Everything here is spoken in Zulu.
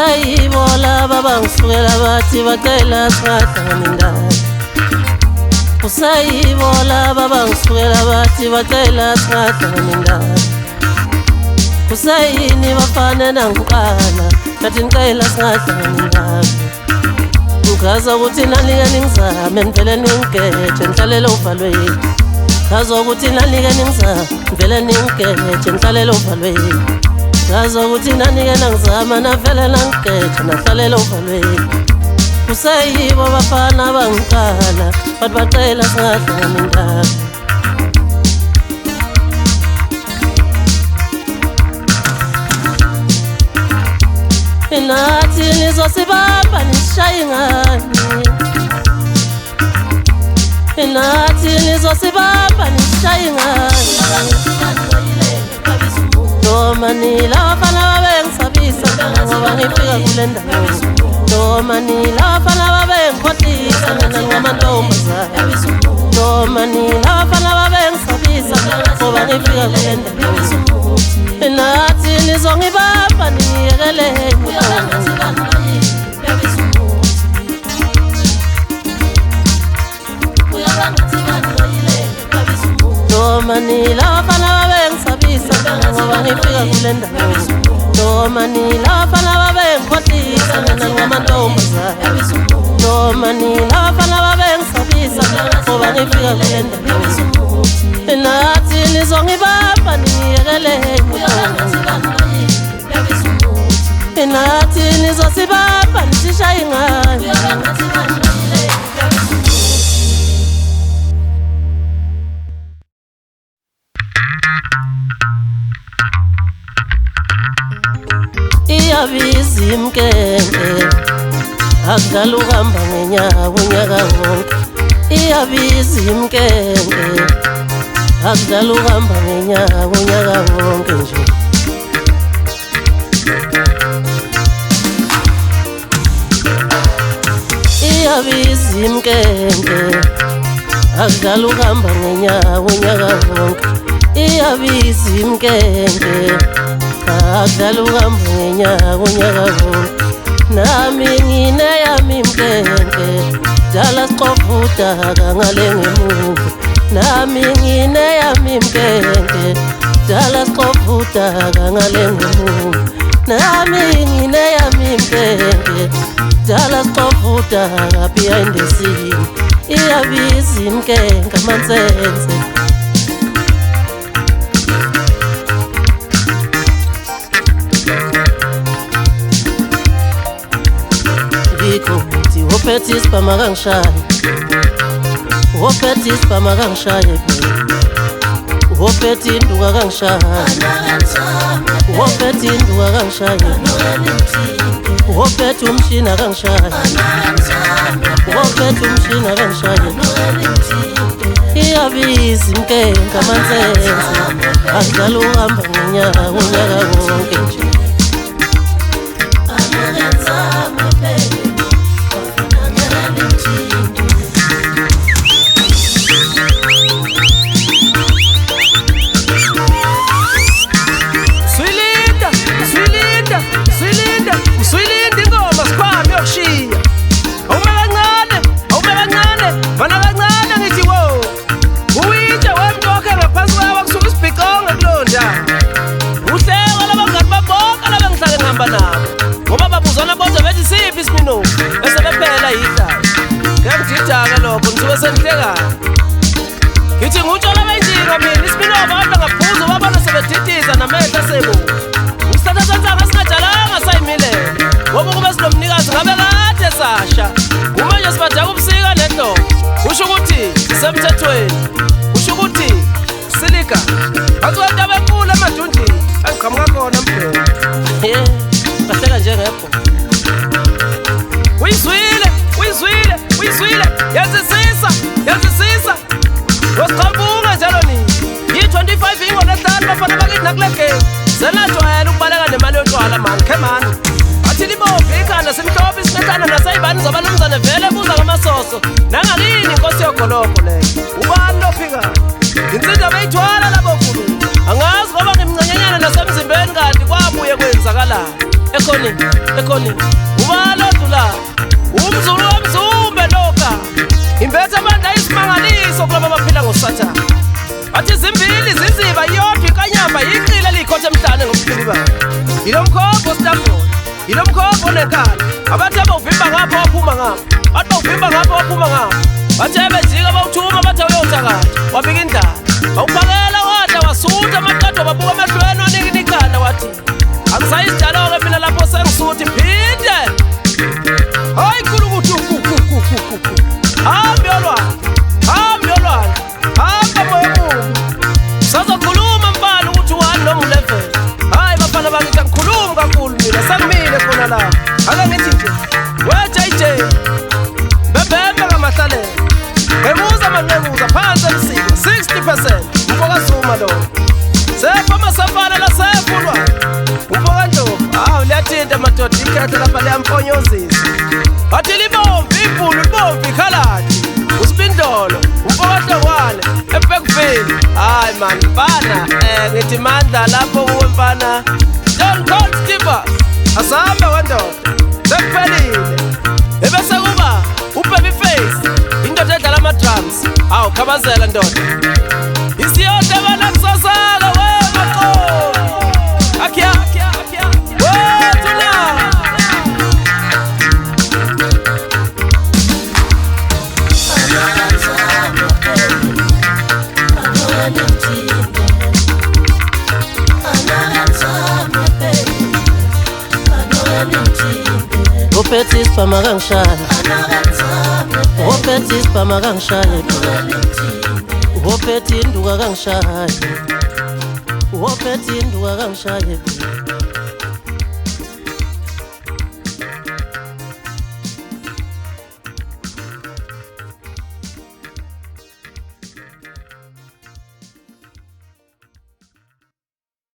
Usayibola baba ngisukela bathi bacela singahlangani ndaba. Usayibola baba ngisukela bathi bacela singahlangani ndaba. Usayini bafana nangiqala bathi ngicela singahlangani ndaba. Ngaza ukuthi nalike ningizame nivele ningigeje ngihlalele uvalweni. Ngaza ukuthi nalike ningizame nivele ningigeje ngihlalele uvalweni. Ngaza ukuthi nanike nangizama navele nangigeje nahlalele uvalweni. Usayibo bafana bangiqala bathi bacela singahlangani ndaba. Nathi nizosibamba nishaye ngani. Nathi nizosibamba nishaye ngani. Noma nila bafana babengisabisa ngoba ngifika kule ndawo. Noma nila bafana babengikhohlisa mina ngamantombazane. Noma nila bafana babengisabisa ngoba ngifika kule ndawo. Nathi nizongibamba niyekeleni. Noma nila bafana babengisabisa ngoba ngifika kule ndawo. Noma nila bafana babengikhohlisa mina ngamantombazane. Noma nila bafana babengisabisa ngoba ngifika kule ndawo. Nathi nizongibamba niyekeleni. Nathi nizosibamba nishaye ngani. Iyabiza imkenge akudala ukuhamba ngenyawo unyaka wonke. Iyabiza imkenge akudala ukuhamba ngenyawo unyaka wonke nje. Iyabiza imkenge akudala ukuhamba ngenyawo unyaka wonke. Iyabiza imkenge akudala ukuhamba ngenyawo unyaka wonke. Nami ngineyami imkenge dala siqofa udaka ngale ngemuva. Nami ngineyami imkenge dala siqofa udaka ngale ngemuva. Nami ngineyami imkenge dala siqofa udaka behind the scene. Iyabiza imkenge amansense. Ukuthi wophethe isibhama kangishaye. Wophethe isibhama kangishaye. Wophethe induka kangishaye. Wophethe induka kangishaye. Wophethe umshina kangishaye. Wophethe umshina kangishaye. Iyabiza imkenge amansense akudala ukuhamba ngenyawo unyaka wonke nje. Ngoba babuzana bonke bethi siphi isimino esebephela yihlala. Ngiyangididaka lokho ngisuke sengihleka. Ngithi ngutshela benjika mina isimino abantu ngaphuza babona sebedidisa namehla sebo. Usithatha senzanga singajalanga sayimilela. Ngoba kube sinomnikazi ngabe kade sasha. Uma nje sibadaka ubusika nedlo. Usho ukuthi semthethweni. Usho ukuthi silika. Akwenda bekhulu amadunji. Angiqhamuka khona mbheka. Bahleka nje ngepho. Uyizwile. Yazisisa. Wasiqhambuka njalo nini. Yi25 ingonahlanu bafana bakithi nakuleke. Senajwayela ukubaleka nemali yotshwala man, khemani. Athi libophe ikhanda simhlophe isiqethana nasayibani zabanumzane vele buza ngamasoso. Nangakini inkosi yogolopho leyo. Ubani lophika? Insizwa beyithwala labo khulu. Angazi ngoba ngimncanyanyana nasemzimbeni kanti kwabuye kwenzakalala. ekhoni ubalodula umzulu wamzumbe loka imbethe amanda isimangaliso kulabo abaphila ngosathana athi zimbili ziziba yodwa ikanyamba yiqile likhothe emhlane ngomhluba ilomkhopho stafo ilomkhopho nenkala abathe bawuvimba ngapho waphuma ngapho bathi bawuvimba ngapho waphuma ngapho bathe bejika bawuthuma bathi uyotaka wabika indaba bawuphakela wadla wasutha amaqado babuka amahlweni wanikini ikhanda wathi angisayisijalo-ke mina lapho sengisuthi phinde hayi kulukuthi hambi yolwana hamba moyemumbi sazokhuluma mbala ukuthi u-1 noma u-11 hayi bafana bakithi angikhulumi kakhulu mina sangimile khona la ake ngithi nje we-JJ bebhembe ngamahlalela ngemuza manqekuza phansi emsiko 60% mpokazuma lo sepha amasafana lasefulwa umpokandlovu hawu liyathinta madoda ikhetha lapha liyamponyozisa wathi libomvu ibhulu libomvu ikhaladi usibindolo umpokandlovwane ebhekville hayi mani mfana ngithi mandla lapho kuwe mfana John Colt Stevens asambe wendoda sekuphelile ebese kuba uBabyface indoda edlala ama-drums hawu khabazela ndoda isiyonde bana kusasaka wemaqo akhiya wethuna Upetis pamagangshaya Upetis pamagangshaya Upeti nduga gangshaya Upeti nduga gangshaya